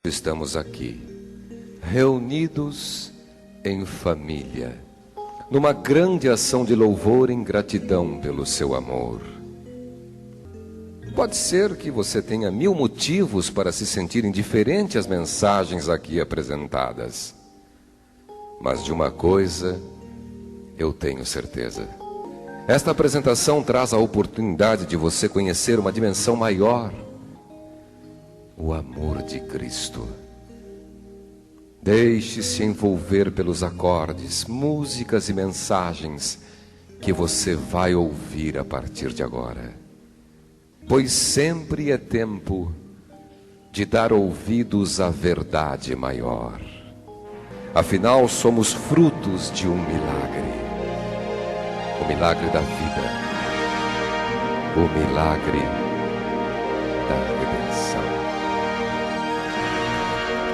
Estamos aqui, reunidos em família, numa grande ação de louvor em gratidão pelo seu amor. Pode ser que você tenha 1000 motivos para se sentir indiferente às mensagens aqui apresentadas. Mas de uma coisa eu tenho certeza. Esta apresentação traz a oportunidade de você conhecer uma dimensão maior: o amor de Cristo. Deixe-se envolver pelos acordes, músicas e mensagens que você vai ouvir a partir de agora. Pois sempre é tempo de dar ouvidos à verdade maior. Afinal, somos frutos de um milagre. O milagre da vida. O milagre da redenção.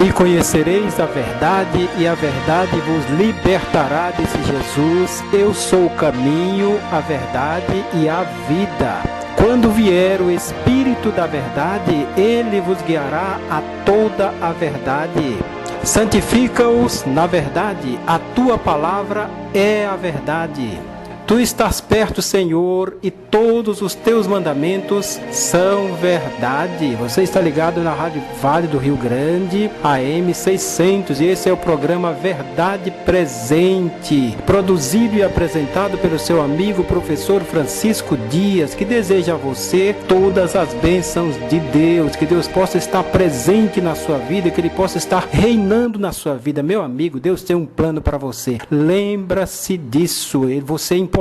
E conhecereis a verdade, e a verdade vos libertará, disse Jesus. Eu sou o caminho, a verdade e a vida. Quando vier o Espírito da verdade, ele vos guiará a toda a verdade. Santifica-os na verdade, a tua palavra é a verdade. Tu estás perto, Senhor, e todos os teus mandamentos são verdade. Você está ligado na Rádio Vale do Rio Grande, AM 600, e esse é o programa Verdade Presente, produzido e apresentado pelo seu amigo professor Francisco Dias, que deseja a você todas as bênçãos de Deus, que Deus possa estar presente na sua vida, que Ele possa estar reinando na sua vida. Meu amigo, Deus tem um plano para você. Lembra-se disso, você é importante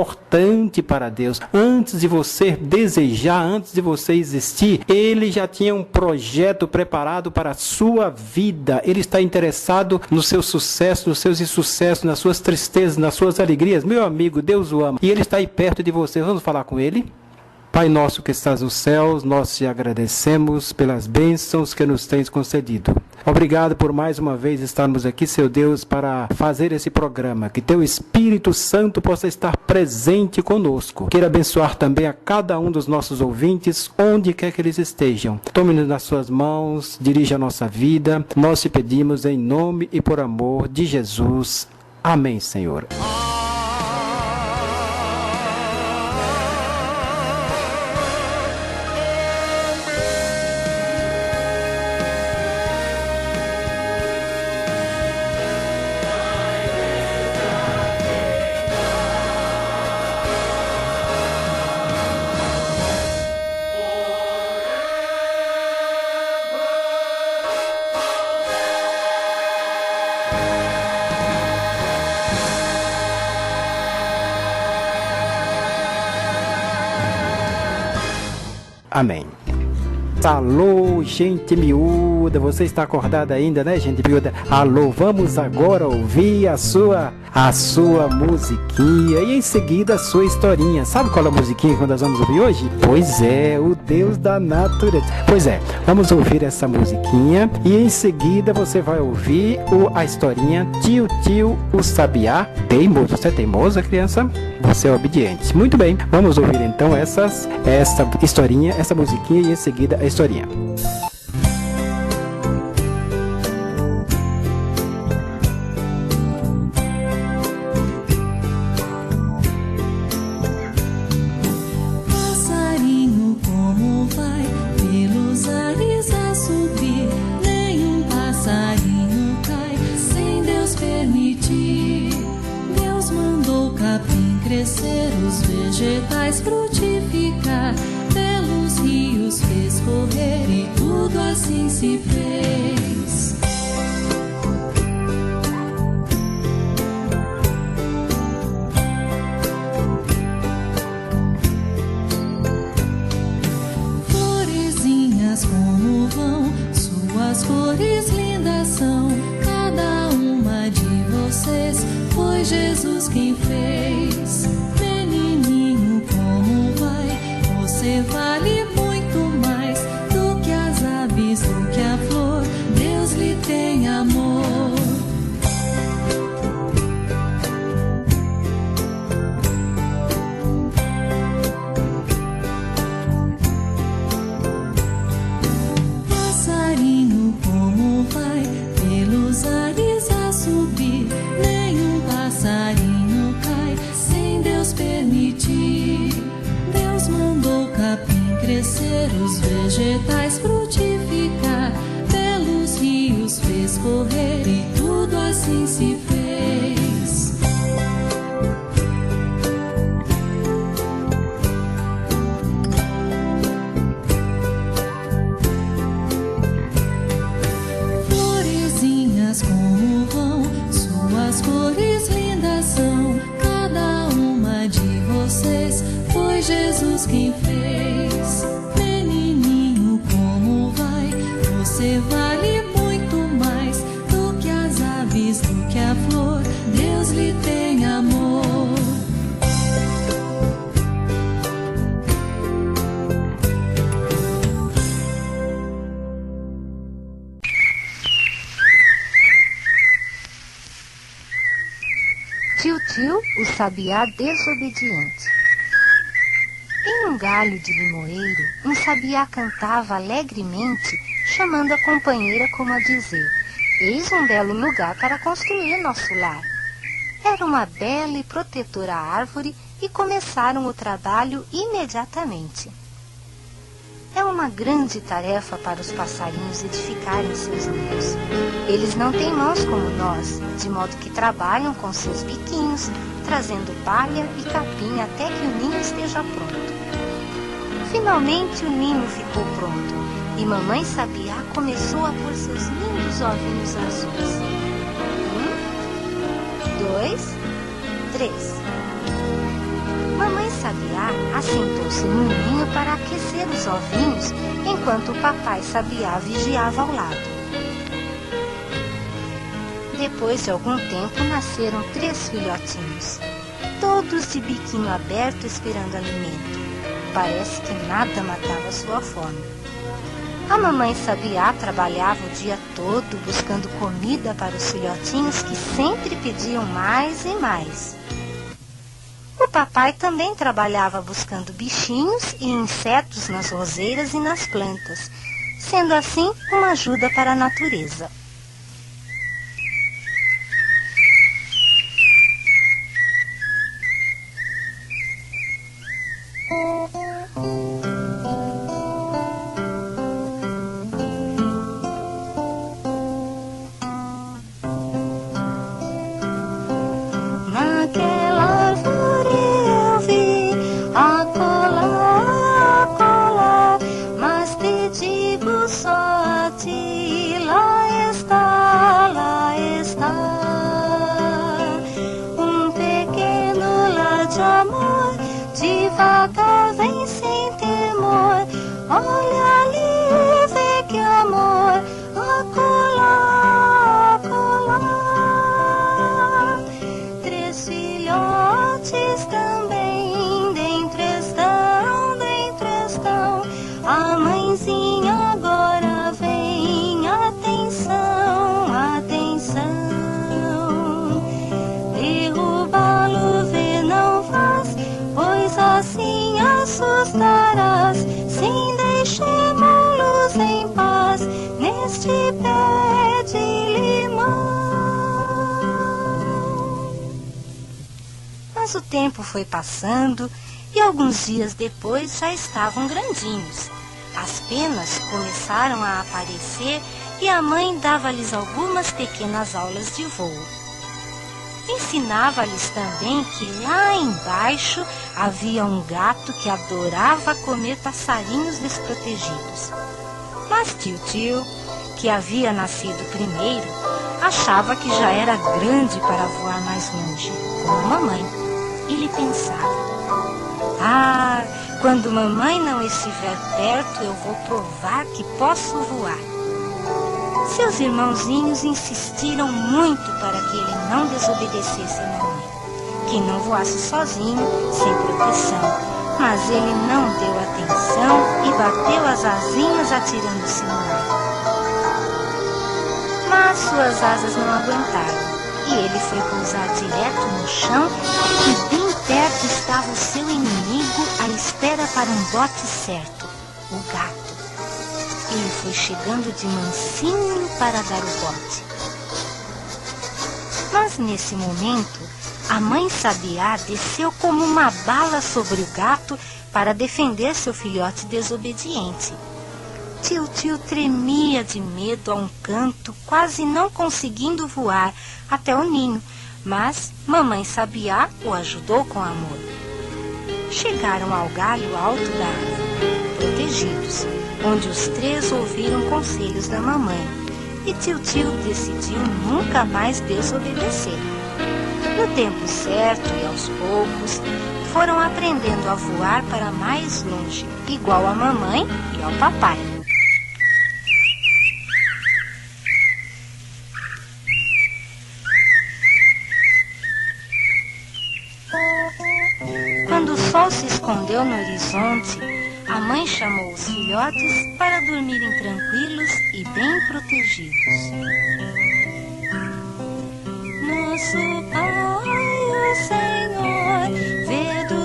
para Deus. Antes de você desejar, antes de você existir, Ele já tinha um projeto preparado para a sua vida. Ele está interessado no seu sucesso, nos seus insucessos, nas suas tristezas, nas suas alegrias. Meu amigo, Deus o ama e Ele está aí perto de você. Vamos falar com Ele? Pai nosso que estás nos céus, nós te agradecemos pelas bênçãos que nos tens concedido. Obrigado por mais uma vez estarmos aqui, seu Deus, para fazer esse programa. Que teu Espírito Santo possa estar presente conosco. Queira abençoar também a cada um dos nossos ouvintes, onde quer que eles estejam. Tome-nos nas suas mãos, dirija a nossa vida. Nós te pedimos em nome e por amor de Jesus. Amém, Senhor. Amém. Alô, gente miúda, você está acordada ainda, né, gente miúda? Alô, vamos agora ouvir a sua musiquinha e em seguida a sua historinha. Sabe qual é a musiquinha que nós vamos ouvir hoje? Pois é, o Deus da natureza. Pois é, vamos ouvir essa musiquinha e em seguida você vai ouvir a historinha Tio, o Sabiá Teimoso. Você é teimosa, criança? Você é obediente. Muito bem, vamos ouvir então essa historinha, essa musiquinha e em seguida a historinha. Passarinho como vai pelos ares a subir, nenhum passarinho cai sem Deus permitir. Deus mandou o capim crescer, os vegetais frutificar, pelos rios fez correr e tudo assim se fez. Florezinhas como vão, suas cores lindas são, cada uma de vocês foi Jesus quem fez. Menininho como vai, você vale muito mais do que as aves, do que a flor. Deus lhe tem amor. Passarinho como vai vegetais frutificar, belos rios fez correr e tudo assim se fez. Florezinhas como vão, suas cores lindas são, cada uma de vocês foi Jesus quem fez. Menininho, como vai? Você vale muito mais do que as aves, do que a flor. Deus lhe tem amor. Tio, o sabiá desobediente. Em um galho de limoeiro, um sabiá cantava alegremente, chamando a companheira como a dizer: eis um belo lugar para construir nosso lar. Era uma bela e protetora árvore e começaram o trabalho imediatamente. É uma grande tarefa para os passarinhos edificarem seus ninhos. Eles não têm mãos como nós, de modo que trabalham com seus biquinhos, trazendo palha e capim até que o ninho esteja pronto. Finalmente o ninho ficou pronto e mamãe sabiá começou a pôr seus lindos ovinhos azuis. 1, 2, 3. Mamãe sabiá assentou-se no ninho para aquecer os ovinhos, enquanto o papai sabiá vigiava ao lado. Depois de algum tempo nasceram 3 filhotinhos, todos de biquinho aberto esperando alimento. Parece que nada matava sua fome. A mamãe sabiá trabalhava o dia todo buscando comida para os filhotinhos que sempre pediam mais e mais. O papai também trabalhava buscando bichinhos e insetos nas roseiras e nas plantas, sendo assim uma ajuda para a natureza. Devagar vem sem temor, olha ali, vê que amor, acolá, acolá. 3 filhotes também, dentro estão, a mãezinha agora vem, atenção, atenção. Derrubá-lo vê não faz, pois assim assustarás, sim, deixemo-los em paz neste pé de limão. Mas o tempo foi passando e alguns dias depois já estavam grandinhos. As penas começaram a aparecer e a mãe dava-lhes algumas pequenas aulas de voo. Ensinava-lhes também que lá embaixo havia um gato que adorava comer passarinhos desprotegidos. Mas tio, que havia nascido primeiro, achava que já era grande para voar mais longe, como mamãe. Ele pensava: ah, quando mamãe não estiver perto, eu vou provar que posso voar. Seus irmãozinhos insistiram muito para que ele não desobedecesse a mamãe, que não voasse sozinho, sem proteção. Mas ele não deu atenção e bateu as asinhas atirando-se no ar. Mas suas asas não aguentaram e ele foi pousar direto no chão e bem perto estava o seu inimigo à espera para um bote certo, o gato. Ele foi chegando de mansinho para dar o bote. Mas nesse momento, a mãe sabiá desceu como uma bala sobre o gato para defender seu filhote desobediente. Tio tremia de medo a um canto, quase não conseguindo voar até o ninho, mas mamãe Sabiá o ajudou com amor. Chegaram ao galho alto da árvore, protegidos, onde os três ouviram conselhos da mamãe, e Tio decidiu nunca mais desobedecer. No tempo certo e aos poucos, foram aprendendo a voar para mais longe, igual a mamãe e ao papai. Quando o sol se escondeu no horizonte, a mãe chamou os filhotes para dormirem tranquilos e bem protegidos. Nosso Pai, o Senhor, vê do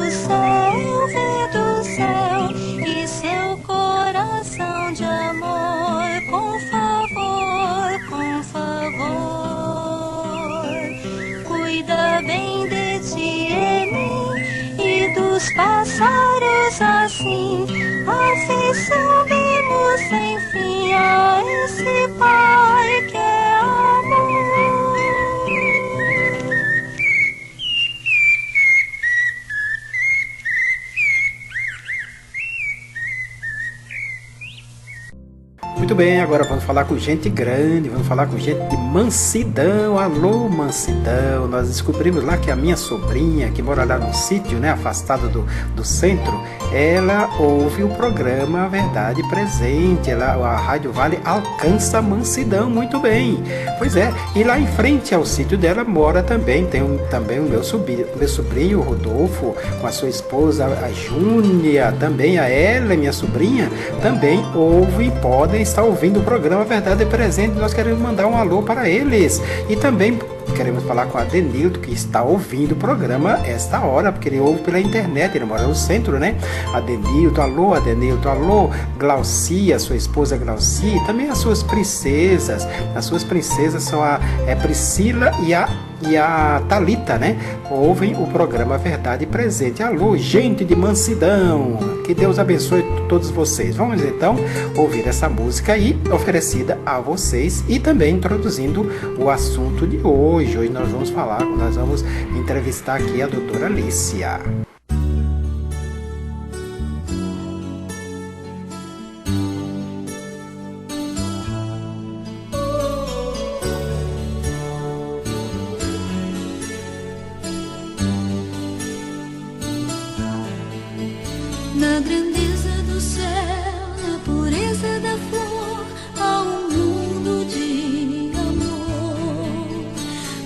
céu, e seu coração de amor, com favor, cuida bem de ti e mim, e dos pássaros assim, afeição vemos sem fim a esse Pai que é amor. Muito bem, agora vamos falar com gente grande, vamos falar com gente de Mansidão. Alô, Mansidão. Nós descobrimos lá que a minha sobrinha, que mora lá num sítio, né, afastada do centro, ela ouve o programa Verdade Presente. A Rádio Vale alcança Mansidão muito bem. Pois é, e lá em frente ao sítio dela mora também, também o meu sobrinho, o Rodolfo, com a sua esposa, a Júnia, também a Ela, minha sobrinha, também ouvem e podem estar ouvindo o programa Verdade Presente. Nós queremos mandar um alô para eles. E também queremos falar com a Adenildo, que está ouvindo o programa esta hora, porque ele ouve pela internet, ele mora no centro, né? Adenildo, alô, Glaucia, sua esposa Glaucia, e também as suas princesas. As suas princesas são a Priscila e a Thalita, né? Ouvem o programa Verdade Presente. Alô, gente de Mansidão, que Deus abençoe todos vocês. Vamos então ouvir essa música aí, oferecida a vocês, e também introduzindo o assunto de hoje. Hoje nós vamos entrevistar aqui a doutora Alicia. Na grandeza do céu, na pureza da flor, há um mundo de amor.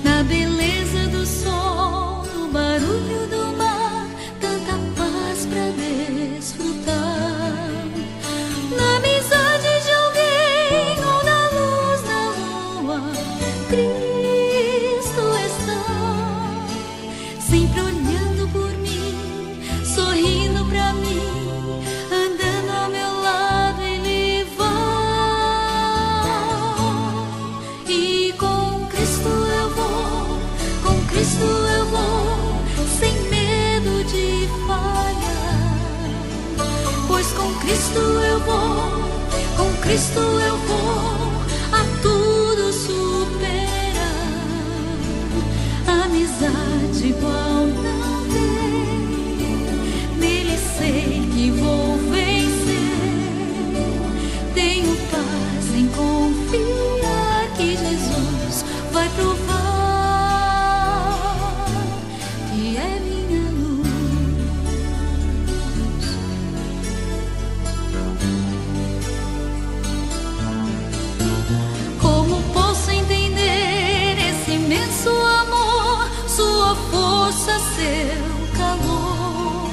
Na beleza do sol, no barulho do mar, tanta paz pra desfrutar. Na amizade de alguém ou na luz da lua, Cristo está sempre olhando por mim, sorrindo pra mim. Eu vou sem medo de falhar, pois com Cristo eu vou a tudo superar. Amizade igual não tem, nele sei que vou vencer. Tenho paz em confiar que Jesus vai provar. Seu calor,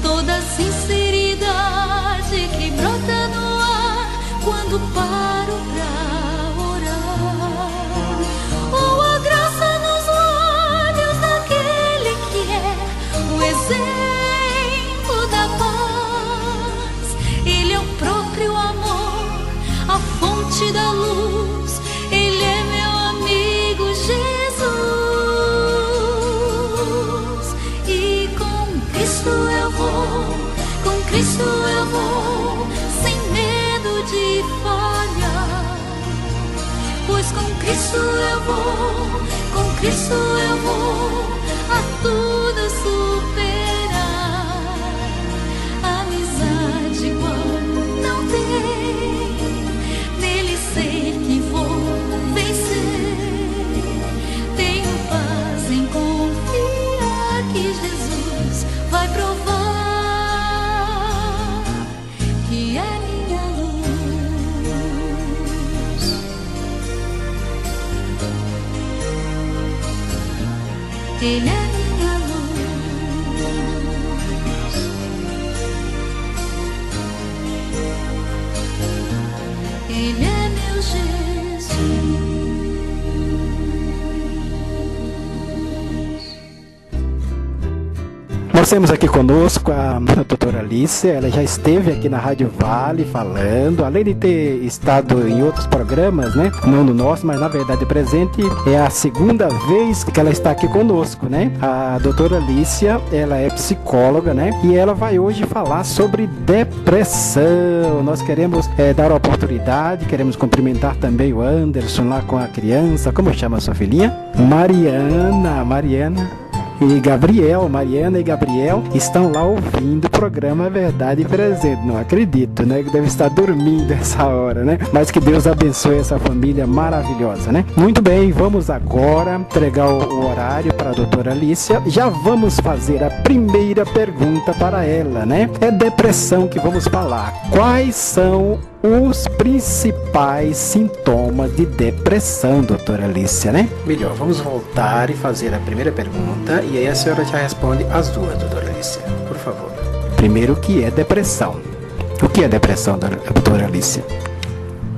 toda a sinceridade que brota no ar quando paro pra orar, ou a graça nos lábios daquele que é o exemplo da paz. Ele é o próprio amor, a fonte da luz, ele é meu amigo Jesus. Com Cristo eu vou sem medo pois com Cristo eu vou, com Cristo eu vou a tudo superar. Amizade igual não tem, nele sei que vou vencer. Tenho paz em confiar que Jesus vai provar que é minha luz. Ele é minha luz. Ele é meu Jesus. Nós temos aqui conosco a doutora Alicia. Ela já esteve aqui na Rádio Vale falando, além de ter estado em outros programas, né? Não no nosso, mas na verdade presente. É a segunda vez que ela está aqui conosco, né? A doutora Alicia, ela é psicóloga, né? E ela vai hoje falar sobre depressão. Nós queremos dar a oportunidade, queremos cumprimentar também o Anderson lá com a criança. Como chama a sua filhinha? Mariana e Gabriel. Mariana e Gabriel estão lá ouvindo o programa Verdade Presente. Não acredito, né? Que deve estar dormindo essa hora, né? Mas que Deus abençoe essa família maravilhosa, né? Muito bem, vamos agora entregar o horário para a doutora Alicia. Já vamos fazer a primeira pergunta para ela, né? É depressão que vamos falar. Quais são os principais sintomas de depressão, doutora Alicia, né? Melhor, vamos voltar e fazer a primeira pergunta e aí a senhora já responde as duas, doutora Alicia, por favor. Primeiro, o que é depressão? O que é depressão, doutora Alicia?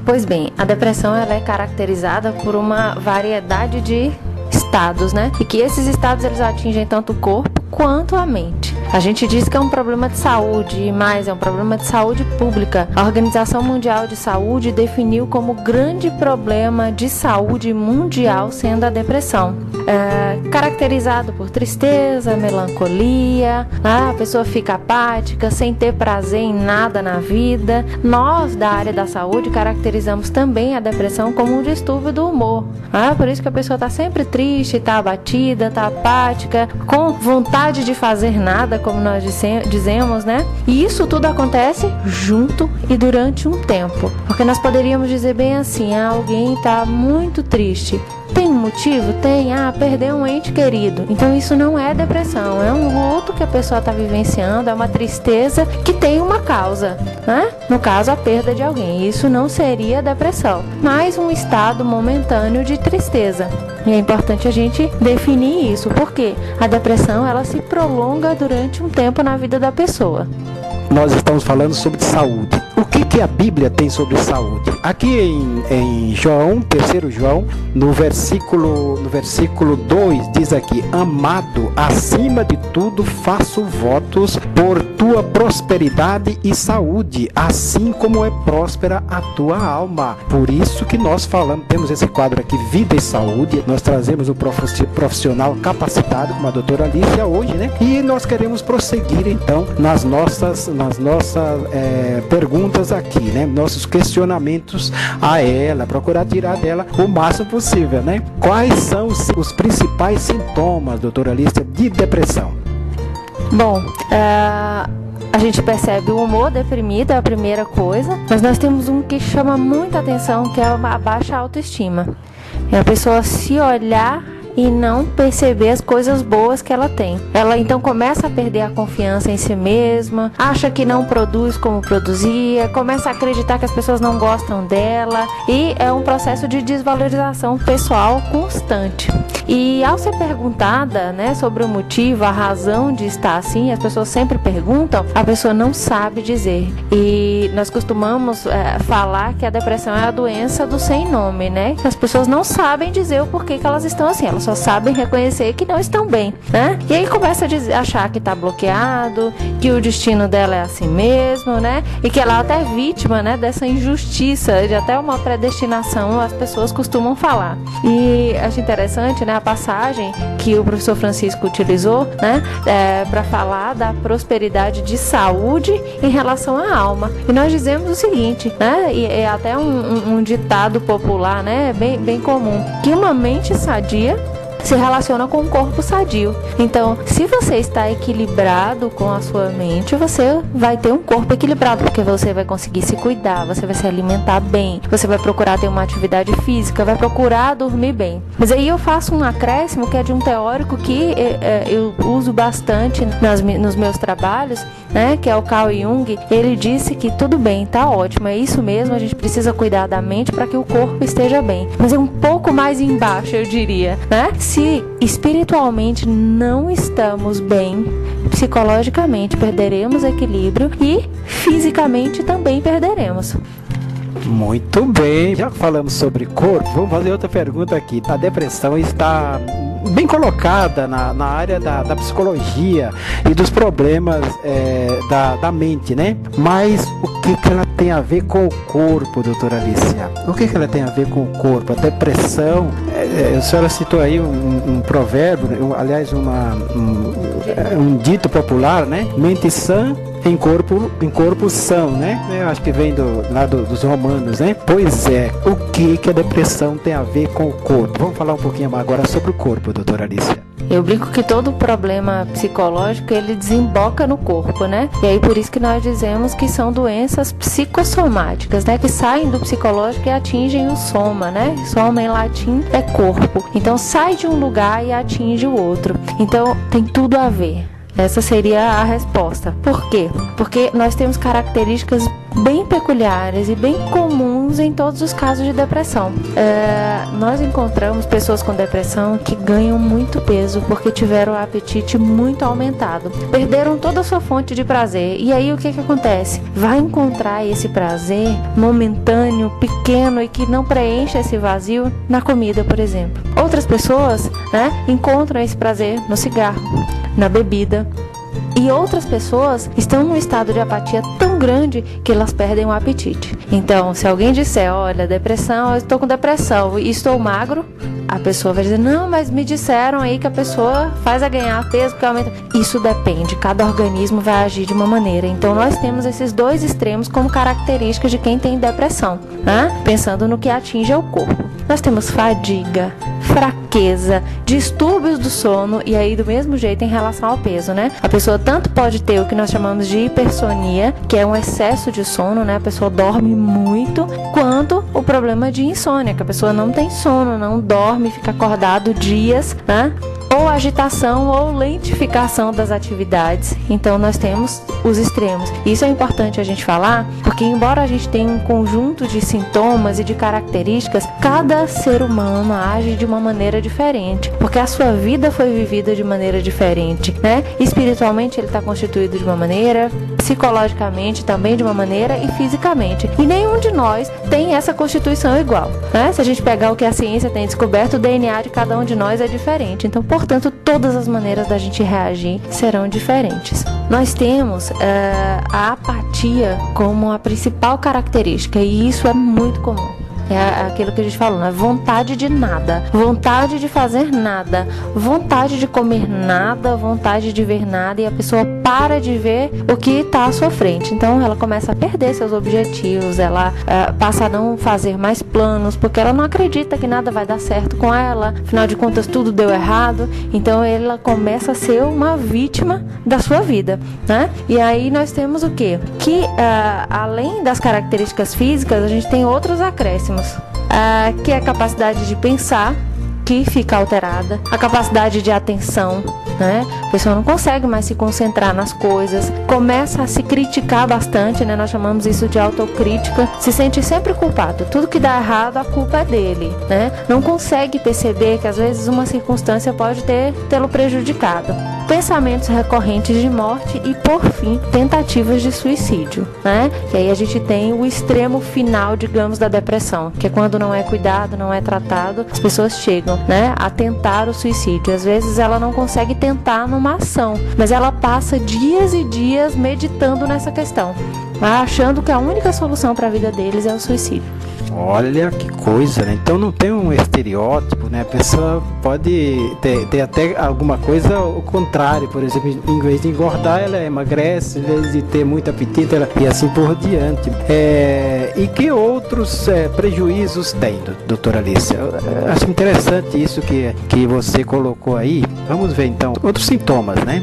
Pois bem, a depressão ela é caracterizada por uma variedade de estados, né? E que esses estados eles atingem tanto o corpo quanto a mente. A gente diz que é um problema de saúde, mas é um problema de saúde pública. A Organização Mundial de Saúde definiu como grande problema de saúde mundial sendo a depressão. Caracterizado por tristeza, melancolia, a pessoa fica apática, sem ter prazer em nada na vida. Nós, da área da saúde, caracterizamos também a depressão como um distúrbio do humor. Por isso que a pessoa está sempre triste, está abatida, está apática, com vontade de fazer nada, como nós dizemos, né? E isso tudo acontece junto e durante um tempo. Porque nós poderíamos dizer bem assim, alguém está muito triste. Tem um motivo? Tem. Perdeu um ente querido. Então isso não é depressão, é um luto que a pessoa está vivenciando, é uma tristeza que tem uma causa, né? No caso, a perda de alguém. Isso não seria depressão, mas um estado momentâneo de tristeza. E é importante a gente definir isso, porque a depressão ela se prolonga durante um tempo na vida da pessoa. Nós estamos falando sobre saúde. O que a Bíblia tem sobre saúde? Aqui em João, 3 João, no versículo 2, diz aqui: amado, acima de tudo faço votos por tua prosperidade e saúde, assim como é próspera a tua alma. Por isso que nós falamos, temos esse quadro aqui, Vida e Saúde. Nós trazemos um profissional capacitado, como a doutora Alicia hoje, né? E nós queremos prosseguir então nas nossas perguntas aqui, né? Nossos questionamentos a ela, procurar tirar dela o máximo possível, né? Quais são os principais sintomas, doutora Alicia, de depressão? Bom, a gente percebe o humor deprimido, é a primeira coisa, mas nós temos um que chama muita atenção, que é a baixa autoestima. É a pessoa se olhar e não perceber as coisas boas que ela tem. Ela então começa a perder a confiança em si mesma, acha que não produz como produzia, começa a acreditar que as pessoas não gostam dela e é um processo de desvalorização pessoal constante. E ao ser perguntada, né, sobre o motivo, a razão de estar assim, as pessoas sempre perguntam, a pessoa não sabe dizer. E nós costumamos falar que a depressão é a doença do sem nome, né? Que as pessoas não sabem dizer o porquê que elas estão assim. Elas elas só sabem reconhecer que não estão bem, né? E aí começa a achar que está bloqueado, que o destino dela é assim mesmo, né? E que ela até é vítima, né, dessa injustiça, de até uma predestinação, as pessoas costumam falar. E acho interessante, né, a passagem que o professor Francisco utilizou, né, para falar da prosperidade de saúde em relação à alma. E nós dizemos o seguinte, né, e é até um ditado popular, né, bem comum, que uma mente sadia se relaciona com um corpo sadio. Então, se você está equilibrado com a sua mente, você vai ter um corpo equilibrado, porque você vai conseguir se cuidar, você vai se alimentar bem, você vai procurar ter uma atividade física, vai procurar dormir bem. Mas aí eu faço um acréscimo que é de um teórico que eu uso bastante nos meus trabalhos, né, que é o Carl Jung. Ele disse que tudo bem, tá ótimo, é isso mesmo, a gente precisa cuidar da mente para que o corpo esteja bem. Mas é um pouco mais embaixo, eu diria, né? Se espiritualmente não estamos bem, psicologicamente perderemos equilíbrio e fisicamente também perderemos. Muito bem, já que falamos sobre corpo, vamos fazer outra pergunta aqui. A depressão está bem colocada na área da psicologia e dos problemas da mente, né? Mas o que ela tem a ver com o corpo, doutora Alicia? O que ela tem a ver com o corpo? A depressão, a senhora citou aí um provérbio, aliás, um dito popular, né? Mente sã em corpo são, né? Eu acho que vem dos romanos, né? Pois é, o que a depressão tem a ver com o corpo? Vamos falar um pouquinho mais agora sobre o corpo, doutora Alicia. Eu brinco que todo problema psicológico, ele desemboca no corpo, né? E aí por isso que nós dizemos que são doenças psicossomáticas, né? Que saem do psicológico e atingem o soma, né? Soma em latim é corpo. Então sai de um lugar e atinge o outro. Então tem tudo a ver. Essa seria a resposta. Por quê? Porque nós temos características bem peculiares e bem comuns em todos os casos de depressão. Nós encontramos pessoas com depressão que ganham muito peso porque tiveram o apetite muito aumentado. Perderam toda a sua fonte de prazer. E aí o que acontece? Vai encontrar esse prazer momentâneo, pequeno e que não preenche esse vazio na comida, por exemplo. Outras pessoas, né, encontram esse prazer no cigarro, na bebida. E outras pessoas estão num estado de apatia tão grande que elas perdem o apetite. Então, se alguém disser, olha, depressão, eu estou com depressão e estou magro, a pessoa vai dizer, não, mas me disseram aí que a pessoa faz a ganhar peso porque aumenta. Isso depende, cada organismo vai agir de uma maneira. Então, nós temos esses dois extremos como características de quem tem depressão, né? Pensando no que atinge o corpo. Nós temos fadiga, fraqueza, distúrbios do sono e aí do mesmo jeito em relação ao peso, né? A pessoa tanto pode ter o que nós chamamos de hipersonia, que é um excesso de sono, né? A pessoa dorme muito, quanto o problema de insônia, que a pessoa não tem sono, não dorme, fica acordado dias, né? Ou agitação ou lentificação das atividades. Então nós temos os extremos. Isso é importante a gente falar, porque embora a gente tenha um conjunto de sintomas e de características, cada ser humano age de uma maneira diferente, porque a sua vida foi vivida de maneira diferente, né? Espiritualmente ele está constituído de uma maneira, psicologicamente também de uma maneira e fisicamente. E nenhum de nós tem essa constituição igual, né? Se a gente pegar o que a ciência tem descoberto, o DNA de cada um de nós é diferente. Então, portanto, todas as maneiras da gente reagir serão diferentes. Nós temos a apatia como a principal característica e isso é muito comum. É aquilo que a gente falou, né? Vontade de nada, vontade de fazer nada, vontade de comer nada, vontade de ver nada e a pessoa para de ver o que está à sua frente. Então ela começa a perder seus objetivos, ela passa a não fazer mais planos porque ela não acredita que nada vai dar certo com ela, afinal de contas tudo deu errado, então ela começa a ser uma vítima da sua vida, né? E aí nós temos o quê? Que além das características físicas, a gente tem outros acréscimos. Que é a capacidade de pensar, que fica alterada, a capacidade de atenção, né? A pessoa não consegue mais se concentrar nas coisas, começa a se criticar bastante, né? Nós chamamos isso de autocrítica, se sente sempre culpado, tudo que dá errado a culpa é dele, né? Não consegue perceber que às vezes uma circunstância pode tê-lo prejudicado. pensamentos recorrentes de morte e, por fim, tentativas de suicídio, né? E aí a gente tem o extremo final, digamos, da depressão, que é quando não é cuidado, não é tratado, as pessoas chegam, né, a tentar o suicídio. Às vezes ela não consegue tentar numa ação, mas ela passa dias e dias meditando nessa questão, achando que a única solução para a vida deles é o suicídio. Olha que coisa, né? Então não tem um estereótipo, né? A pessoa pode ter até alguma coisa ao contrário, por exemplo, em vez de engordar, ela emagrece, em vez de ter muito apetite, e assim por diante. E que outros prejuízos tem, doutora Alice? Eu acho interessante isso que você colocou aí. Vamos ver então outros sintomas, né?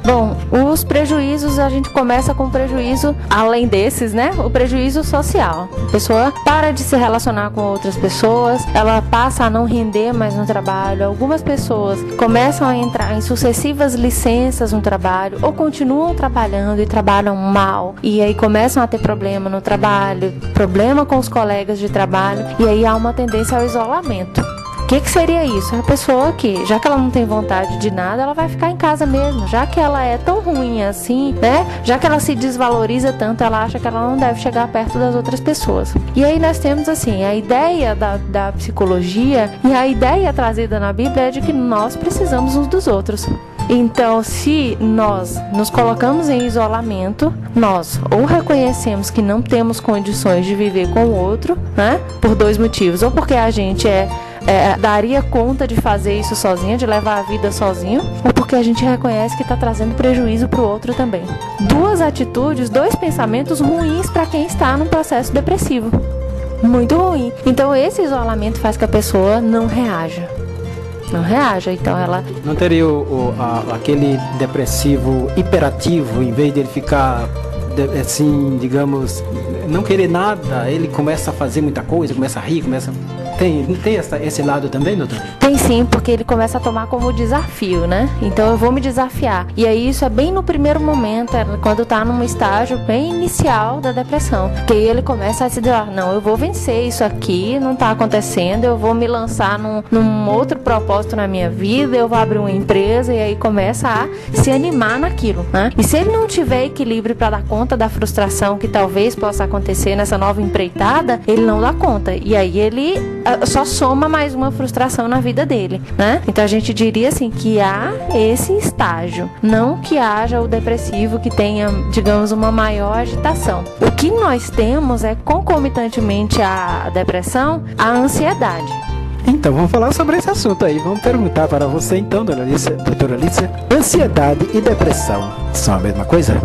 Bom, os prejuízos, a gente começa com o prejuízo, além desses, né? O prejuízo social. A pessoa para de se relacionar com outras pessoas, ela passa a não render mais no trabalho. Algumas pessoas começam a entrar em sucessivas licenças no trabalho ou continuam trabalhando e trabalham mal. E aí começam a ter problema no trabalho, problema com os colegas de trabalho, e aí há uma tendência ao isolamento. O que seria isso? A pessoa que, já que ela não tem vontade de nada, ela vai ficar em casa mesmo. Já que ela é tão ruim assim, né? Já que ela se desvaloriza tanto, ela acha que ela não deve chegar perto das outras pessoas. E aí nós temos assim, a ideia da psicologia e a ideia trazida na Bíblia é de que nós precisamos uns dos outros. Então, se nós nos colocamos em isolamento, nós ou reconhecemos que não temos condições de viver com o outro, né? Por dois motivos. Ou porque a gente daria conta de fazer isso sozinho, de levar a vida sozinho, ou porque a gente reconhece que está trazendo prejuízo para o outro também. Duas atitudes, dois pensamentos ruins para quem está num processo depressivo. Muito ruim. Então, esse isolamento faz que a pessoa não reaja. Então ela não teria aquele depressivo hiperativo, em vez de ele ficar assim, digamos, não querer nada, ele começa a fazer muita coisa, começa a rir, Tem esse lado também, doutor? Tem sim, porque ele começa a tomar como desafio, né? Então eu vou me desafiar. E aí isso é bem no primeiro momento, quando tá num estágio bem inicial da depressão. Que aí ele começa a se dizer, não, eu vou vencer isso aqui, não tá acontecendo, eu vou me lançar num outro propósito na minha vida, eu vou abrir uma empresa, e aí começa a se animar naquilo, né? E se ele não tiver equilíbrio para dar conta da frustração que talvez possa acontecer nessa nova empreitada, ele não dá conta. E aí ele só soma mais uma frustração na vida dele, né? Então a gente diria assim que há esse estágio, não que haja o depressivo que tenha, digamos, uma maior agitação. O que nós temos é, concomitantemente à depressão, a ansiedade. Então vamos falar sobre esse assunto aí. Vamos perguntar para você então, doutora Alice, ansiedade e depressão são a mesma coisa?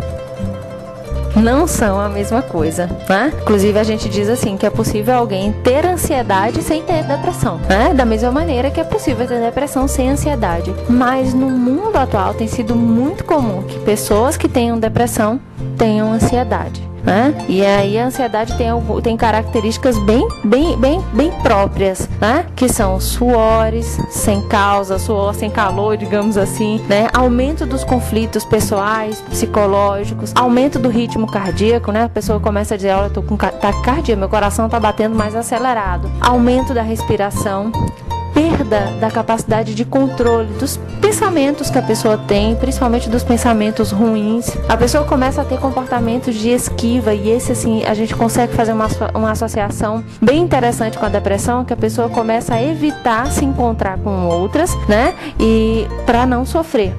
Não são a mesma coisa, né? Inclusive a gente diz assim que é possível alguém ter ansiedade sem ter depressão, né? Da mesma maneira que é possível ter depressão sem ansiedade. Mas no mundo atual tem sido muito comum que pessoas que tenham depressão tenham ansiedade, né? E aí a ansiedade tem características bem próprias, né? Que são suores sem causa, suor sem calor, digamos assim, né? Aumento dos conflitos pessoais, psicológicos, aumento do ritmo cardíaco, né? A pessoa começa a dizer, olha, eu tô com taquicardia, meu coração tá batendo mais acelerado. Aumento da respiração, perda da capacidade de controle dos pensamentos que a pessoa tem, principalmente dos pensamentos ruins. A pessoa começa a ter comportamentos de esquiva, e esse assim, a gente consegue fazer uma associação bem interessante com a depressão, que a pessoa começa a evitar se encontrar com outras, né? E para não sofrer.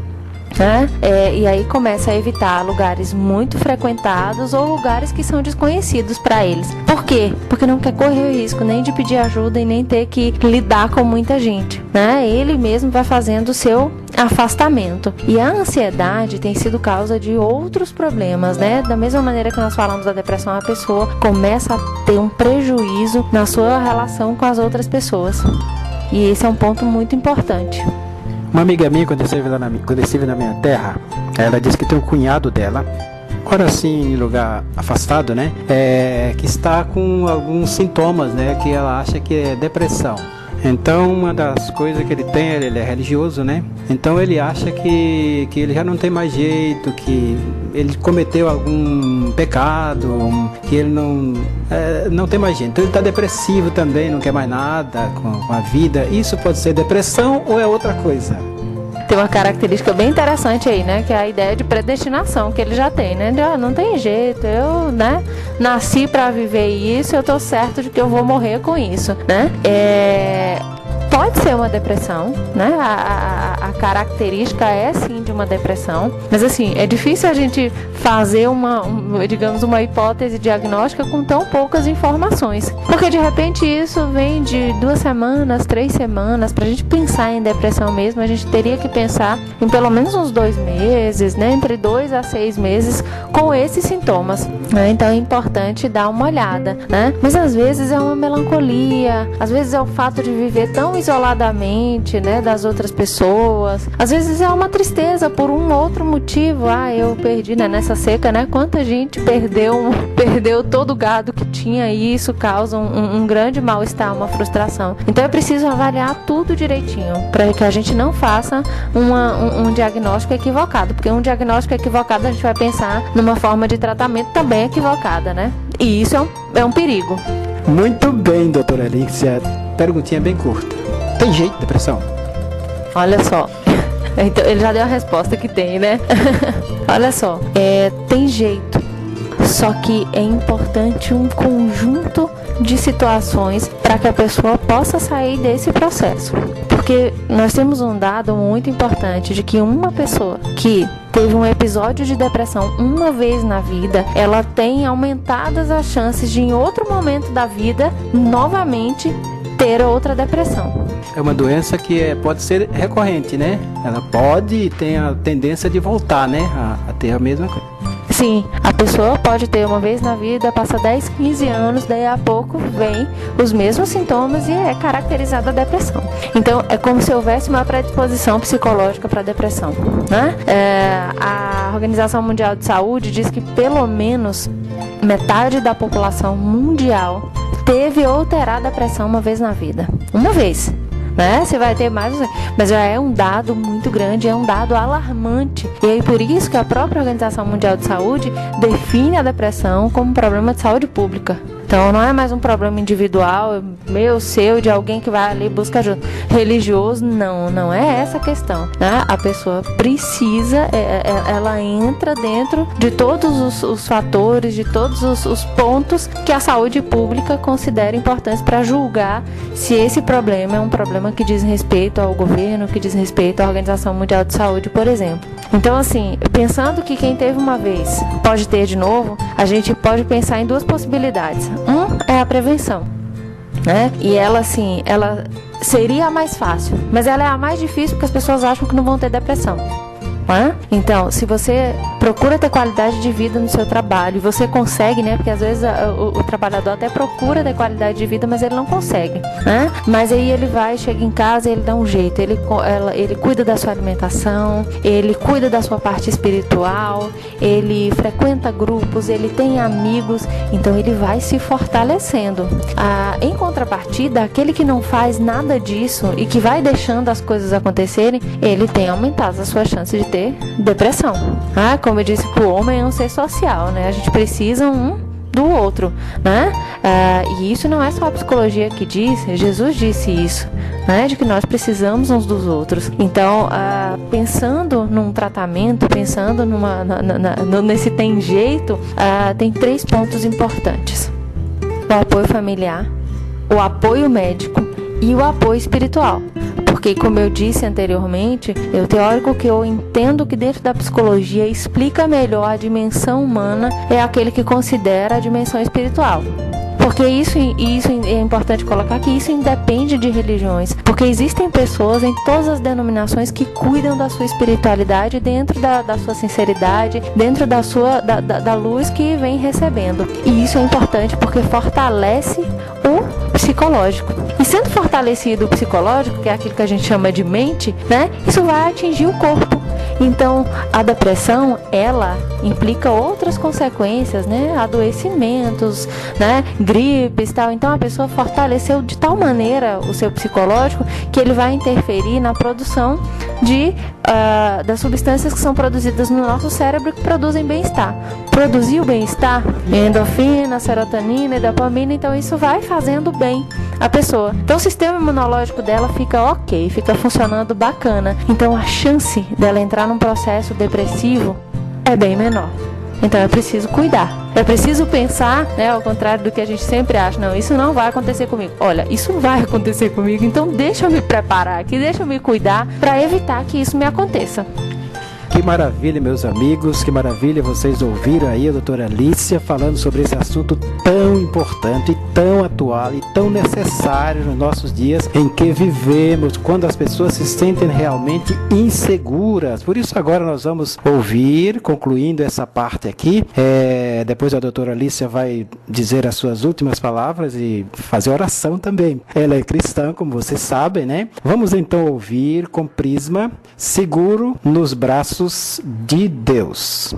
Né? E aí começa a evitar lugares muito frequentados ou lugares que são desconhecidos para eles. Por quê? Porque não quer correr o risco nem de pedir ajuda e nem ter que lidar com muita gente, né? Ele mesmo vai fazendo o seu afastamento. E a ansiedade tem sido causa de outros problemas, né? Da mesma maneira que nós falamos da depressão, a pessoa começa a ter um prejuízo na sua relação com as outras pessoas. E esse é um ponto muito importante. Uma amiga minha, quando eu estive na minha terra, ela disse que tem um cunhado dela, agora assim, em lugar afastado, né? Que está com alguns sintomas, né? Que ela acha que é depressão. Então, uma das coisas que ele tem, ele é religioso, né? Então, ele acha que ele já não tem mais jeito, que ele cometeu algum pecado, que ele não tem mais jeito. Então, ele está depressivo também, não quer mais nada com a vida. Isso pode ser depressão ou é outra coisa? tem uma característica bem interessante aí, né? Que é a ideia de predestinação que ele já tem, né? De, não tem jeito, eu, né, nasci para viver isso, eu tô certo de que eu vou morrer com isso, né? Pode ser uma depressão, né? A característica é sim de uma depressão, mas assim, é difícil a gente fazer digamos, uma hipótese diagnóstica com tão poucas informações, porque de repente isso vem de 2 semanas, 3 semanas. Pra gente pensar em depressão mesmo, a gente teria que pensar em pelo menos uns 2 meses, né? Entre 2 a 6 meses com esses sintomas, né? Então é importante dar uma olhada, né? Mas às vezes é uma melancolia, às vezes é o fato de viver tão isoladamente, né, das outras pessoas. Às vezes é uma tristeza por um outro motivo. Eu perdi, né, nessa seca, né? Quanta gente perdeu todo o gado que tinha, e isso causa um grande mal-estar, uma frustração. Então é preciso avaliar tudo direitinho para que a gente não faça um diagnóstico equivocado, porque um diagnóstico equivocado a gente vai pensar numa forma de tratamento também equivocada, né? E isso é um perigo. Muito bem, doutora Elícia. Perguntinha bem curta. Tem jeito de depressão? Olha só. Então, ele já deu a resposta que tem, né? Olha só. Tem jeito. Só que é importante um conjunto de situações para que a pessoa possa sair desse processo. Porque nós temos um dado muito importante de que uma pessoa que teve um episódio de depressão uma vez na vida, ela tem aumentadas as chances de, em outro momento da vida, novamente ter outra depressão. É uma doença que pode ser recorrente, né? Ela pode ter a tendência de voltar, né? A ter a mesma coisa. Sim, a pessoa pode ter uma vez na vida, passa 10, 15 anos, daí a pouco vem os mesmos sintomas e é caracterizada a depressão. Então, é como se houvesse uma predisposição psicológica para a depressão, né? A Organização Mundial de Saúde diz que pelo menos metade da população mundial teve ou terá depressão uma vez na vida. Uma vez. Né? Você vai ter mais, mas já é um dado muito grande, é um dado alarmante. E aí por isso que a própria Organização Mundial de Saúde define a depressão como um problema de saúde pública. Então não é mais um problema individual, meu, seu, de alguém que vai ali e busca ajuda. Religioso, não é essa a questão, né? A pessoa precisa, ela entra dentro de todos os fatores, de todos os pontos que a saúde pública considera importantes para julgar se esse problema é um problema que diz respeito ao governo, que diz respeito à Organização Mundial de Saúde, por exemplo. Então, assim, pensando que quem teve uma vez pode ter de novo, a gente pode pensar em 2 possibilidades. É a prevenção, né? E ela, assim, ela seria a mais fácil, mas ela é a mais difícil porque as pessoas acham que não vão ter depressão. Então, se você procura ter qualidade de vida no seu trabalho, você consegue, né? Porque às vezes o trabalhador até procura ter qualidade de vida, mas ele não consegue, né? Mas aí ele vai, chega em casa e ele dá um jeito, ele cuida da sua alimentação, ele cuida da sua parte espiritual, ele frequenta grupos, ele tem amigos, então ele vai se fortalecendo. Em contrapartida, aquele que não faz nada disso e que vai deixando as coisas acontecerem, ele tem aumentado as suas chances de ter depressão. Como eu disse, o homem é um ser social, né? A gente precisa um do outro, né? E isso não é só a psicologia que diz, Jesus disse isso, né? De que nós precisamos uns dos outros. Então, pensando num tratamento, pensando nesse tem jeito, tem 3 pontos importantes: o apoio familiar, o apoio médico e o apoio espiritual. Porque, como eu disse anteriormente, o teórico que eu entendo que dentro da psicologia explica melhor a dimensão humana é aquele que considera a dimensão espiritual. Porque isso é importante colocar, que isso independe de religiões. Porque existem pessoas em todas as denominações que cuidam da sua espiritualidade dentro da sua sinceridade, dentro da luz que vem recebendo. E isso é importante porque fortalece o psicológico. E sendo fortalecido o psicológico, que é aquilo que a gente chama de mente, né? Isso vai atingir o corpo. Então, a depressão, ela implica outras consequências, né? Adoecimentos, né? Gripes e tal. Então, a pessoa fortaleceu de tal maneira o seu psicológico que ele vai interferir na produção das substâncias que são produzidas no nosso cérebro que produzem bem-estar. Produzir o bem-estar, endorfina, serotonina e dopamina, então isso vai fazendo bem a pessoa. Então o sistema imunológico dela fica ok, fica funcionando bacana. Então a chance dela entrar num processo depressivo é bem menor. Então é preciso cuidar. É preciso pensar, né, ao contrário do que a gente sempre acha. Não, isso não vai acontecer comigo. Olha, isso vai acontecer comigo, então deixa eu me preparar aqui, deixa eu me cuidar para evitar que isso me aconteça. Que maravilha, meus amigos, que maravilha vocês ouviram aí a doutora Alícia falando sobre esse assunto tão importante, tão atual e tão necessário nos nossos dias em que vivemos, quando as pessoas se sentem realmente inseguras. Por isso agora nós vamos ouvir, concluindo essa parte aqui, depois a doutora Alícia vai dizer as suas últimas palavras e fazer oração também. Ela é cristã, como vocês sabem, né? Vamos então ouvir com Prisma, Seguro nos Braços de Deus.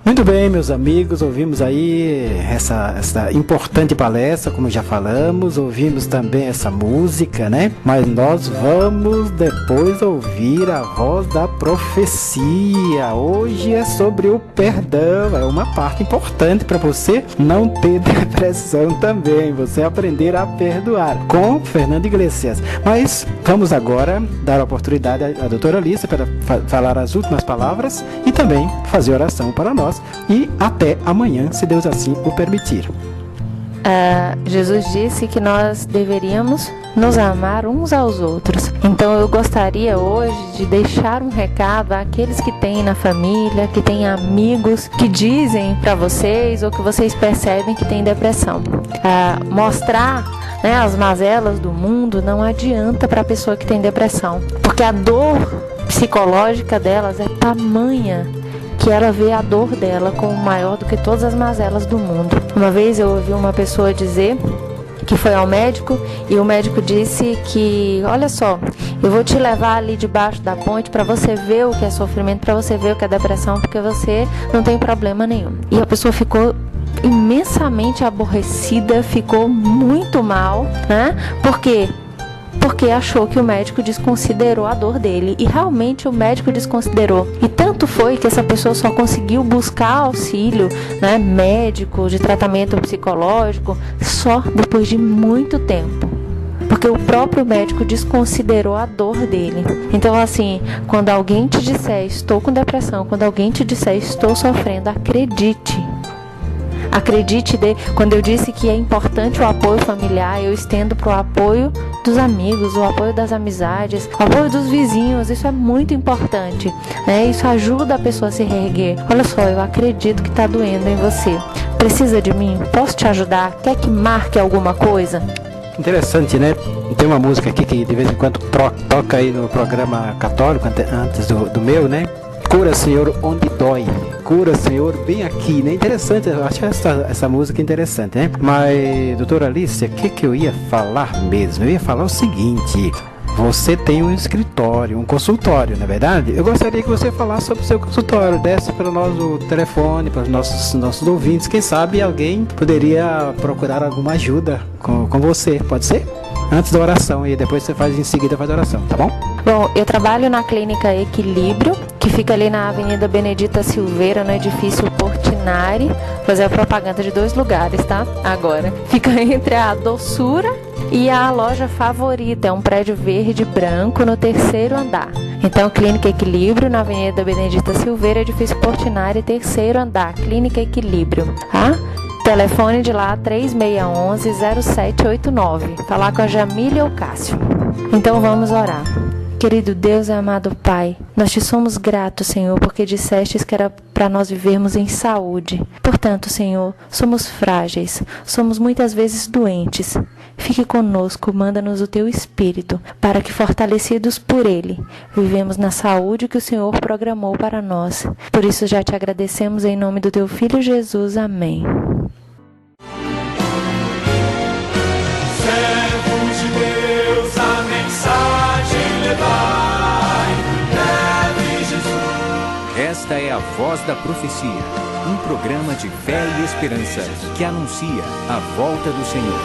Muito bem, meus amigos, ouvimos aí essa importante palestra, como já falamos, ouvimos também essa música, né? Mas nós vamos depois ouvir a voz da profecia. Hoje é sobre o perdão, é uma parte importante para você não ter depressão também, você aprender a perdoar, com Fernando Iglesias. Mas vamos agora dar a oportunidade à doutora Alícia para falar as últimas palavras e também fazer oração para nós. E até amanhã, se Deus assim o permitir. Jesus disse que nós deveríamos nos amar uns aos outros. Então eu gostaria hoje de deixar um recado àqueles que têm na família, que têm amigos, que dizem para vocês ou que vocês percebem que têm depressão. Mostrar as mazelas do mundo não adianta para a pessoa que tem depressão, porque a dor psicológica delas é tamanha que ela vê a dor dela como maior do que todas as mazelas do mundo. Uma vez eu ouvi uma pessoa dizer que foi ao médico e o médico disse que, olha só, eu vou te levar ali debaixo da ponte para você ver o que é sofrimento, para você ver o que é depressão, porque você não tem problema nenhum. E a pessoa ficou imensamente aborrecida, ficou muito mal, né? Por quê? Porque achou que o médico desconsiderou a dor dele, e realmente o médico desconsiderou. E tanto foi que essa pessoa só conseguiu buscar auxílio, médico, de tratamento psicológico, só depois de muito tempo. Porque o próprio médico desconsiderou a dor dele. Então, assim, quando alguém te disser estou com depressão, quando alguém te disser estou sofrendo, acredite. Acredite, quando eu disse que é importante o apoio familiar, eu estendo para o apoio dos amigos, o apoio das amizades, o apoio dos vizinhos. Isso é muito importante, Isso ajuda a pessoa a se reerguer. Olha só, eu acredito que está doendo em você. Precisa de mim? Posso te ajudar? Quer que marque alguma coisa? Interessante, né? Tem uma música aqui que de vez em quando toca aí no programa católico, antes do meu, né? Cura, Senhor, onde dói. Cura, Senhor, bem aqui, né? Interessante, eu acho essa música interessante, né? Mas, doutora Alice, o que eu ia falar mesmo? Eu ia falar o seguinte: você tem um escritório, um consultório, não é verdade? Eu gostaria que você falasse sobre o seu consultório, desse para nós o telefone, para os nossos ouvintes. Quem sabe alguém poderia procurar alguma ajuda com você, pode ser? Antes da oração, e depois em seguida faz a oração, tá bom? Bom, eu trabalho na Clínica Equilíbrio, que fica ali na Avenida Benedita Silveira, no edifício Portinari. Vou fazer a propaganda de 2 lugares, tá? Agora. Fica entre a Doçura e a Loja Favorita. É um prédio verde e branco no 3º andar. Então, Clínica Equilíbrio, na Avenida Benedita Silveira, edifício Portinari, 3º andar. Clínica Equilíbrio, tá? Telefone de lá 3611-0789. Falar com a Jamília ou Cássio. Então vamos orar. Querido Deus e amado Pai, nós te somos gratos, Senhor, porque dissestes que era para nós vivermos em saúde. Portanto, Senhor, somos frágeis, somos muitas vezes doentes. Fique conosco, manda-nos o teu Espírito, para que, fortalecidos por ele, vivemos na saúde que o Senhor programou para nós. Por isso já te agradecemos em nome do teu Filho Jesus. Amém. Esta é a Voz da Profecia, um programa de fé e esperança que anuncia a volta do Senhor.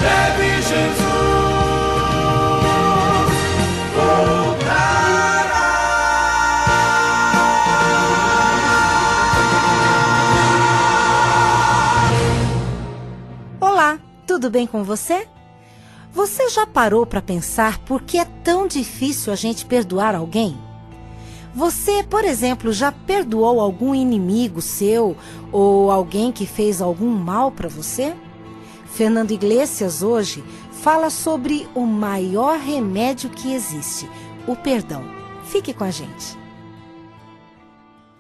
Leve Jesus, voltará. Olá, tudo bem com você? Você já parou para pensar por que é tão difícil a gente perdoar alguém? Você, por exemplo, já perdoou algum inimigo seu ou alguém que fez algum mal para você? Fernando Iglesias hoje fala sobre o maior remédio que existe, o perdão. Fique com a gente.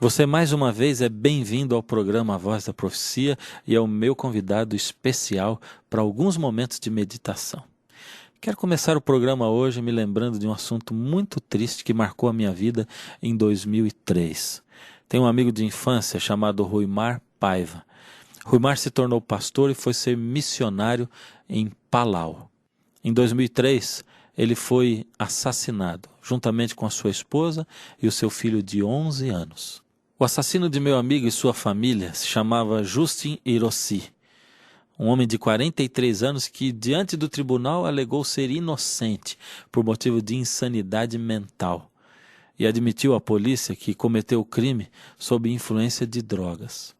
Você mais uma vez é bem-vindo ao programa A Voz da Profecia e é o meu convidado especial para alguns momentos de meditação. Quero começar o programa hoje me lembrando de um assunto muito triste que marcou a minha vida em 2003. Tenho um amigo de infância chamado Ruimar Paiva. Ruimar se tornou pastor e foi ser missionário em Palau. Em 2003, ele foi assassinado, juntamente com a sua esposa e o seu filho de 11 anos. O assassino de meu amigo e sua família se chamava Justin Hirossi. Um homem de 43 anos que, diante do tribunal, alegou ser inocente por motivo de insanidade mental e admitiu à polícia que cometeu o crime sob influência de drogas.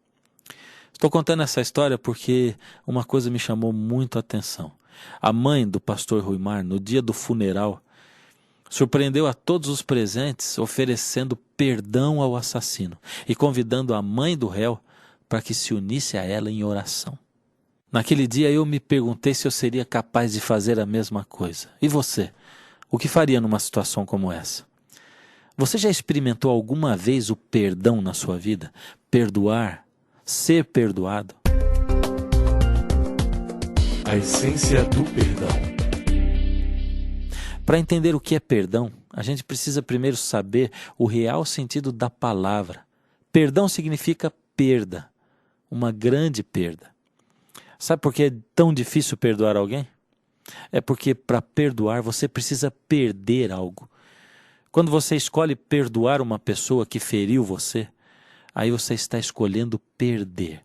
Estou contando essa história porque uma coisa me chamou muito a atenção. A mãe do pastor Ruimar, no dia do funeral, surpreendeu a todos os presentes oferecendo perdão ao assassino e convidando a mãe do réu para que se unisse a ela em oração. Naquele dia eu me perguntei se eu seria capaz de fazer a mesma coisa. E você? O que faria numa situação como essa? Você já experimentou alguma vez o perdão na sua vida? Perdoar? Ser perdoado? A essência do perdão. Para entender o que é perdão, a gente precisa primeiro saber o real sentido da palavra. Perdão significa perda, uma grande perda. Sabe por que é tão difícil perdoar alguém? É porque para perdoar você precisa perder algo. Quando você escolhe perdoar uma pessoa que feriu você, aí você está escolhendo perder.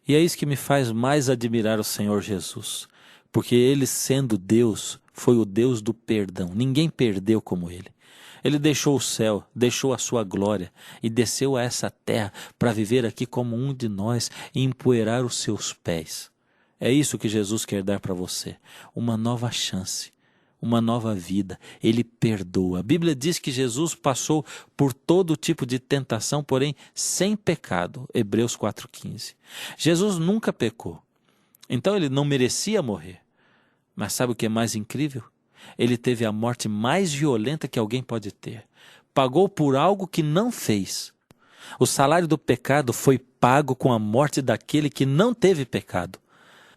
E é isso que me faz mais admirar o Senhor Jesus, porque Ele, sendo Deus, foi o Deus do perdão. Ninguém perdeu como Ele. Ele deixou o céu, deixou a sua glória e desceu a essa terra para viver aqui como um de nós e empoeirar os seus pés. É isso que Jesus quer dar para você, uma nova chance, uma nova vida. Ele perdoa. A Bíblia diz que Jesus passou por todo tipo de tentação, porém sem pecado. Hebreus 4,15. Jesus nunca pecou, então ele não merecia morrer. Mas sabe o que é mais incrível? Ele teve a morte mais violenta que alguém pode ter. Pagou por algo que não fez. O salário do pecado foi pago com a morte daquele que não teve pecado.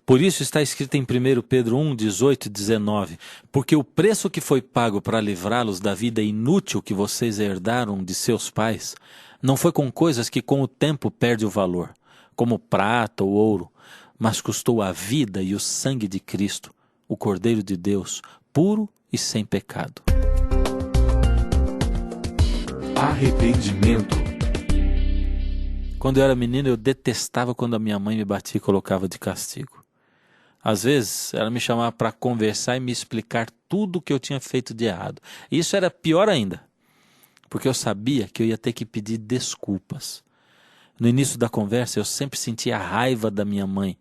Por isso está escrito em 1 Pedro 1, 18 e 19, porque o preço que foi pago para livrá-los da vida inútil que vocês herdaram de seus pais, não foi com coisas que com o tempo perde o valor, como prata ou ouro, mas custou a vida e o sangue de Cristo, o Cordeiro de Deus, puro e sem pecado. Arrependimento. Quando eu era menino, eu detestava quando a minha mãe me batia e colocava de castigo. Às vezes, ela me chamava para conversar e me explicar tudo o que eu tinha feito de errado. E isso era pior ainda, porque eu sabia que eu ia ter que pedir desculpas. No início da conversa, eu sempre sentia a raiva da minha mãe,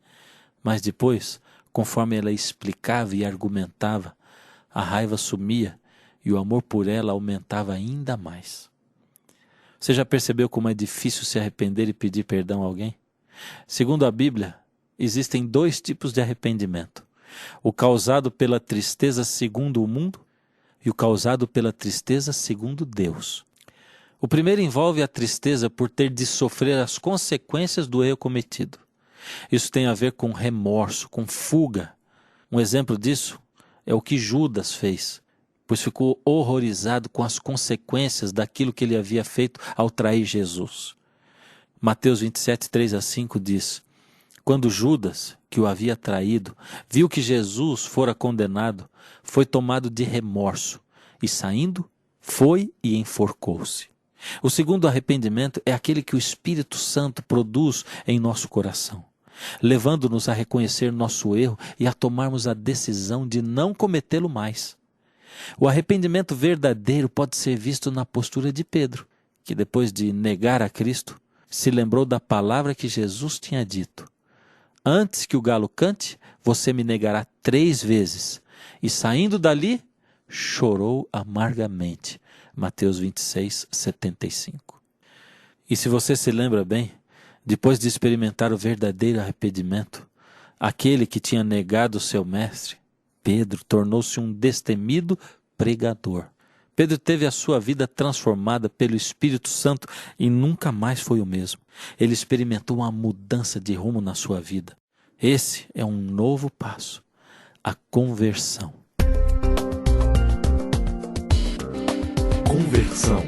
mas depois, conforme ela explicava e argumentava, a raiva sumia e o amor por ela aumentava ainda mais. Você já percebeu como é difícil se arrepender e pedir perdão a alguém? Segundo a Bíblia, existem 2 tipos de arrependimento: o causado pela tristeza segundo o mundo e o causado pela tristeza segundo Deus. O primeiro envolve a tristeza por ter de sofrer as consequências do erro cometido. Isso tem a ver com remorso, com fuga. Um exemplo disso é o que Judas fez, pois ficou horrorizado com as consequências daquilo que ele havia feito ao trair Jesus. Mateus 27, 3-5 diz: quando Judas, que o havia traído, viu que Jesus fora condenado, foi tomado de remorso e, saindo, foi e enforcou-se. O segundo arrependimento é aquele que o Espírito Santo produz em nosso coração, levando-nos a reconhecer nosso erro e a tomarmos a decisão de não cometê-lo mais. O arrependimento verdadeiro pode ser visto na postura de Pedro, que depois de negar a Cristo, se lembrou da palavra que Jesus tinha dito: antes que o galo cante, você me negará 3 vezes. E saindo dali, chorou amargamente. Mateus 26, 75. E se você se lembra bem, depois de experimentar o verdadeiro arrependimento, aquele que tinha negado o seu mestre, Pedro, tornou-se um destemido pregador. Pedro teve a sua vida transformada pelo Espírito Santo e nunca mais foi o mesmo. Ele experimentou uma mudança de rumo na sua vida. Esse é um novo passo, a conversão. Conversão.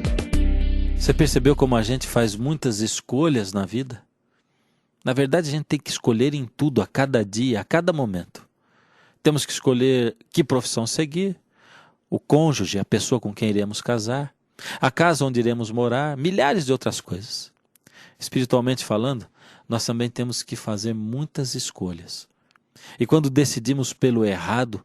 Você percebeu como a gente faz muitas escolhas na vida? Na verdade, a gente tem que escolher em tudo, a cada dia, a cada momento. Temos que escolher que profissão seguir, o cônjuge, a pessoa com quem iremos casar, a casa onde iremos morar, milhares de outras coisas. Espiritualmente falando, nós também temos que fazer muitas escolhas. E quando decidimos pelo errado,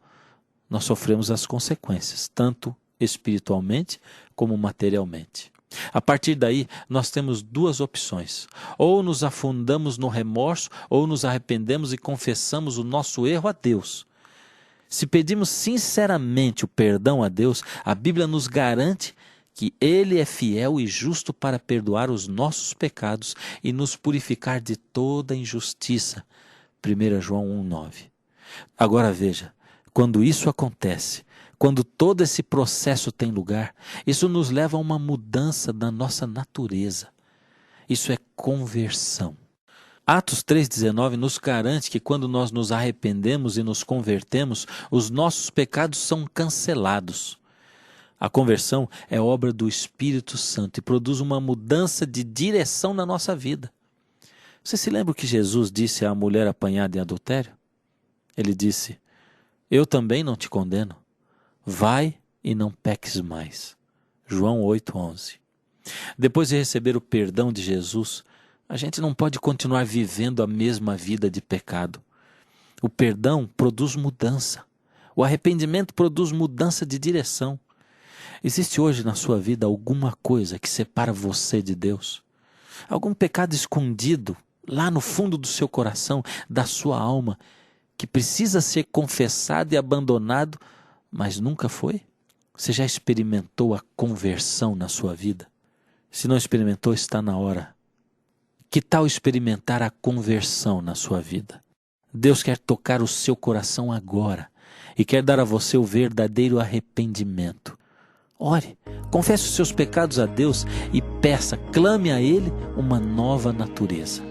nós sofremos as consequências, tanto espiritualmente como materialmente. A partir daí, nós temos 2 opções: ou nos afundamos no remorso, ou nos arrependemos e confessamos o nosso erro a Deus. Se pedimos sinceramente o perdão a Deus, a Bíblia nos garante que Ele é fiel e justo para perdoar os nossos pecados e nos purificar de toda injustiça. 1 João 1,9. Agora veja, quando isso acontece, quando todo esse processo tem lugar, isso nos leva a uma mudança da nossa natureza. Isso é conversão. Atos 3,19 nos garante que quando nós nos arrependemos e nos convertemos, os nossos pecados são cancelados. A conversão é obra do Espírito Santo e produz uma mudança de direção na nossa vida. Você se lembra o que Jesus disse à mulher apanhada em adultério? Ele disse: eu também não te condeno. Vai e não peques mais. João 8,11. Depois de receber o perdão de Jesus, a gente não pode continuar vivendo a mesma vida de pecado. O perdão produz mudança. O arrependimento produz mudança de direção. Existe hoje na sua vida alguma coisa que separa você de Deus? Algum pecado escondido lá no fundo do seu coração, da sua alma, que precisa ser confessado e abandonado, mas nunca foi? Você já experimentou a conversão na sua vida? Se não experimentou, está na hora. Que tal experimentar a conversão na sua vida? Deus quer tocar o seu coração agora e quer dar a você o verdadeiro arrependimento. Ore, confesse os seus pecados a Deus e peça, clame a Ele uma nova natureza.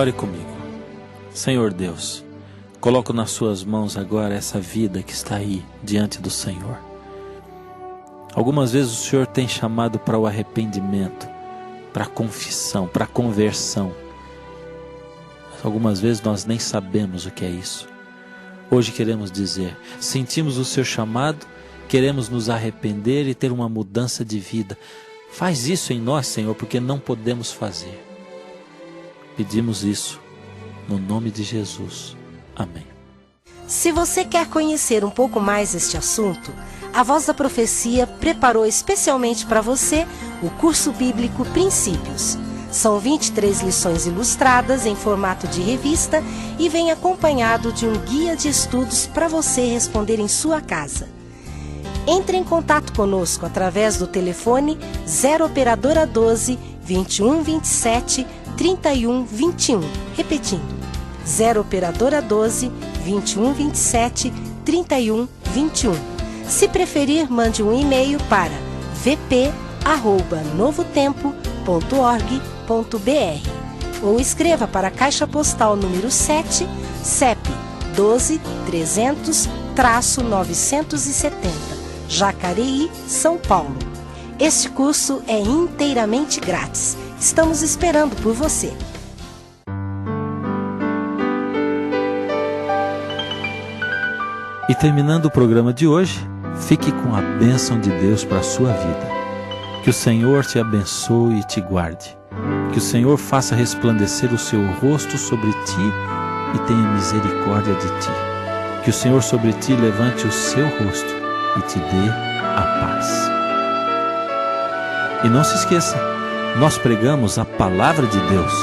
Ore comigo. Senhor Deus, Coloco nas suas mãos agora essa vida que está aí diante do Senhor. Algumas vezes o Senhor tem chamado para o arrependimento, para a confissão, para a conversão. Algumas vezes nós nem sabemos o que é isso. Hoje queremos dizer, sentimos o seu chamado, queremos nos arrepender e ter uma mudança de vida. Faz isso em nós, Senhor, porque não podemos fazer. Pedimos isso no nome de Jesus. Amém. Se você quer conhecer um pouco mais este assunto, a Voz da Profecia preparou especialmente para você o curso bíblico Princípios. São 23 lições ilustradas em formato de revista e vem acompanhado de um guia de estudos para você responder em sua casa. Entre em contato conosco através do telefone 0 operadora 12 21 27 31 21. Repetindo, 0 operadora 12 21 27 31 21. Se preferir, mande um e-mail para vp@novotempo.org.br ou escreva para a Caixa Postal número 7, CEP 12-300-970, Jacareí, São Paulo. Este curso é inteiramente grátis. Estamos esperando por você. E terminando o programa de hoje, fique com a bênção de Deus para a sua vida. Que o Senhor te abençoe e te guarde. Que o Senhor faça resplandecer o seu rosto sobre ti e tenha misericórdia de ti. Que o Senhor sobre ti levante o seu rosto e te dê a paz. E não se esqueça, nós pregamos a palavra de Deus,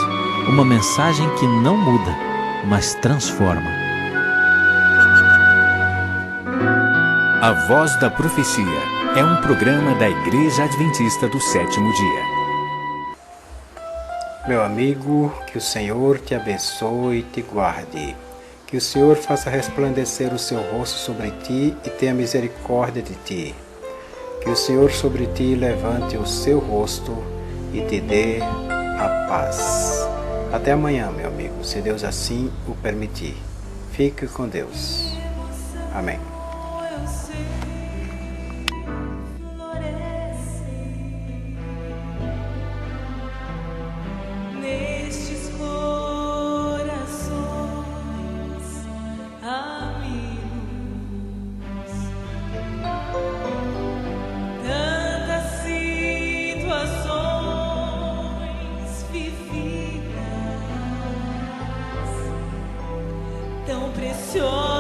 uma mensagem que não muda, mas transforma. A Voz da Profecia é um programa da Igreja Adventista do Sétimo Dia. Meu amigo, que o Senhor te abençoe e te guarde. Que o Senhor faça resplandecer o seu rosto sobre ti e tenha misericórdia de ti. Que o Senhor sobre ti levante o seu rosto e te dê a paz. Até amanhã, meu amigo, se Deus assim o permitir. Fique com Deus. Amém. Tão preciosa.